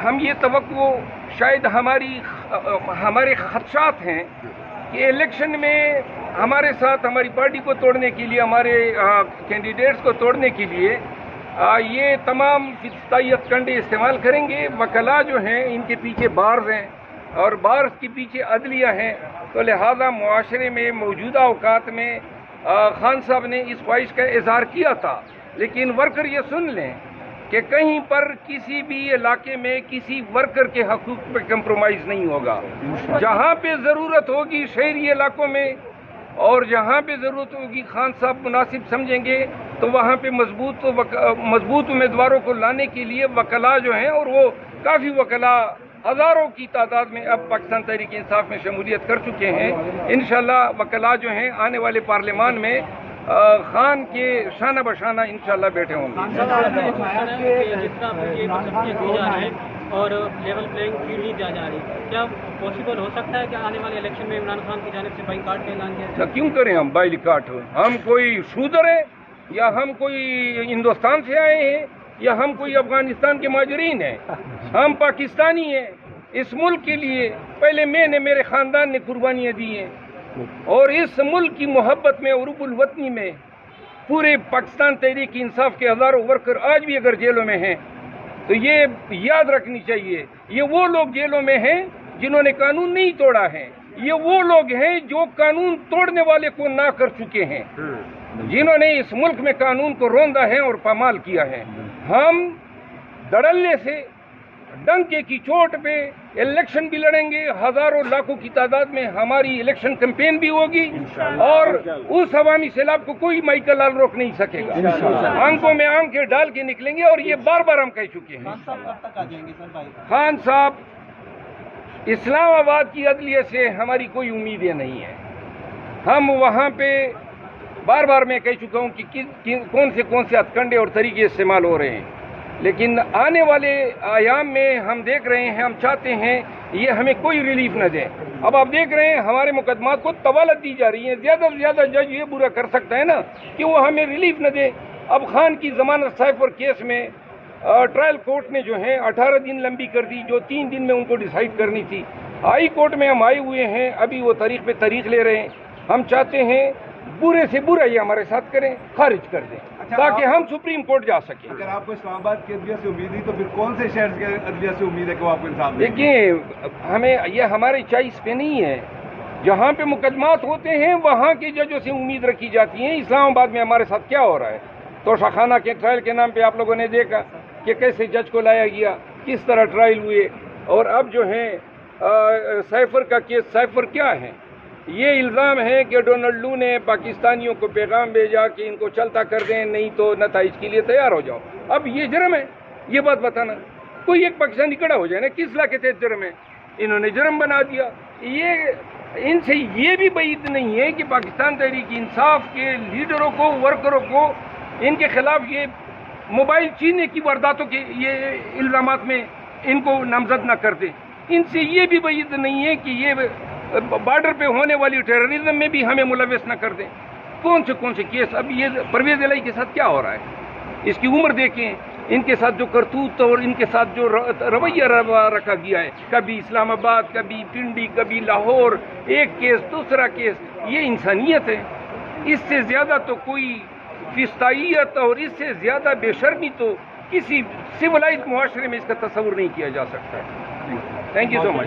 ہم یہ توقع شاید ہمارے خدشات ہیں کہ الیکشن میں ہمارے ساتھ ہماری پارٹی کو توڑنے کے لیے، ہمارے کینڈیڈیٹس کو توڑنے کے لیے یہ تمام فستائیت کنڈے استعمال کریں گے۔ وکلاء جو ہیں ان کے پیچھے بارز ہیں اور بارز کے پیچھے عدلیہ ہیں، تو لہذا معاشرے میں موجودہ اوقات میں خان صاحب نے اس خواہش کا اظہار کیا تھا، لیکن ورکر یہ سن لیں کہ کہیں پر کسی بھی علاقے میں کسی ورکر کے حقوق پہ کمپرومائز نہیں ہوگا۔ جہاں پہ ضرورت ہوگی شہری علاقوں میں اور جہاں پہ ضرورت ہوگی خان صاحب مناسب سمجھیں گے تو وہاں پہ مضبوط امیدواروں کو لانے کے لیے وکلاء جو ہیں، اور وہ کافی وکلاء ہزاروں کی تعداد میں اب پاکستان تحریک انصاف میں شمولیت کر چکے ہیں۔ انشاءاللہ وکلاء جو ہیں آنے والے پارلیمان میں خان کے شانہ بشانہ انشاءاللہ بیٹھے ہوں گے۔ اور لیول پلینگ فیلڈ نہیں دیا جا رہی، کیا پاسبل ہو سکتا ہے کہ آنے والے الیکشن میں عمران خان کی جانب سے بائیکاٹ کا اعلان کیا جائے؟ کیوں کریں ہم بائیکاٹ؟ ہم کوئی شودر ہیں یا ہم کوئی ہندوستان سے آئے ہیں یا ہم کوئی افغانستان کے مہاجرین ہیں؟ ہم پاکستانی ہیں۔ اس ملک کے لیے پہلے میں نے، میرے خاندان نے قربانیاں دی ہیں، اور اس ملک کی محبت میں، عروب الوطنی میں پورے پاکستان تحریک انصاف کے ہزاروں ورکر آج بھی اگر جیلوں میں ہیں تو یہ یاد رکھنی چاہیے، یہ وہ لوگ جیلوں میں ہیں جنہوں نے قانون نہیں توڑا ہے، یہ وہ لوگ ہیں جو قانون توڑنے والے کو نہ کر چکے ہیں، جنہوں نے اس ملک میں قانون کو روندا ہے اور پامال کیا ہے۔ ہم دھڑلے سے، ڈنکے کی چوٹ پہ الیکشن بھی لڑیں گے، ہزاروں لاکھوں کی تعداد میں ہماری الیکشن کیمپین بھی ہوگی، اور اس عوامی سیلاب کو کوئی مائیکل لال روک نہیں سکے گا۔ آنکھوں میں آنکھیں ڈال کے نکلیں گے، اور یہ بار بار ہم کہہ چکے ہیں۔ خان صاحب، اسلام آباد کی عدلیہ سے ہماری کوئی امیدیں نہیں ہیں۔ ہم وہاں پہ بار بار میں کہہ چکا ہوں کہ کون سے ہتھ کنڈے اور طریقے استعمال ہو رہے ہیں، لیکن آنے والے ایام میں ہم دیکھ رہے ہیں، ہم چاہتے ہیں یہ ہمیں کوئی ریلیف نہ دیں۔ اب آپ دیکھ رہے ہیں ہمارے مقدمات کو طوالت دی جا رہی ہے، زیادہ سے زیادہ جج یہ برا کر سکتا ہے نا کہ وہ ہمیں ریلیف نہ دے۔ اب خان کی ضمانت سائفر کیس میں ٹرائل کورٹ نے جو ہے 18 دن لمبی کر دی، جو 3 دن میں ان کو ڈیسائیڈ کرنی تھی۔ ہائی کورٹ میں ہم آئے ہوئے ہیں، ابھی وہ تاریخ پہ تاریخ لے رہے ہیں۔ ہم چاہتے ہیں برے سے برا یہ ہمارے ساتھ کریں، خارج کر دیں تاکہ ہم سپریم کورٹ جا سکیں۔ اگر آپ کو اسلام آباد کی عدلیہ سے امید نہیں تو پھر کون سے شہر کے عدلیہ سے امید ہے کہ وہ آپ کو انصاف دیں گے؟ دیکھیں، ہمیں یہ ہمارے چوائس پہ نہیں ہے۔ جہاں پہ مقدمات ہوتے ہیں وہاں کے ججوں سے امید رکھی جاتی ہے۔ اسلام آباد میں ہمارے ساتھ کیا ہو رہا ہے؟ توشہ خانہ کے ٹرائل کے نام پہ آپ لوگوں نے دیکھا کہ کیسے جج کو لایا گیا، کس طرح ٹرائل ہوئے، اور اب جو ہے سائفر کا کیس۔ سائفر کیا ہے؟ یہ الزام ہے کہ ڈونلڈ لو نے پاکستانیوں کو پیغام بھیجا کہ ان کو چلتا کر دیں، نہیں تو نتائج کے لیے تیار ہو جاؤ۔ اب یہ جرم ہے، یہ بات بتانا۔ کوئی ایک پاکستانی کھڑا ہو جائے نا، کس لا کے تحت جرم ہے؟ انہوں نے جرم بنا دیا۔ ان سے یہ بھی بعید نہیں ہے کہ پاکستان تحریک انصاف کے لیڈروں کو، ورکروں کو، ان کے خلاف یہ موبائل چھیننے کی وارداتوں کے یہ الزامات میں ان کو نامزد نہ کر دیں۔ ان سے یہ بھی بعید نہیں ہے کہ یہ بارڈر پہ ہونے والی ٹیررزم میں بھی ہمیں ملوث نہ کر دیں۔ کون سے کیس؟ اب یہ پرویز الہی کے ساتھ کیا ہو رہا ہے؟ اس کی عمر دیکھیں، ان کے ساتھ جو کرتوت اور ان کے ساتھ جو رویہ رکھا گیا ہے، کبھی اسلام آباد، کبھی پنڈی، کبھی لاہور، ایک کیس دوسرا کیس۔ یہ انسانیت ہے؟ اس سے زیادہ تو کوئی فستائیت اور اس سے زیادہ بے شرمی تو کسی سویلائزڈ معاشرے میں اس کا تصور نہیں کیا جا سکتا ہے۔ Thank you so much.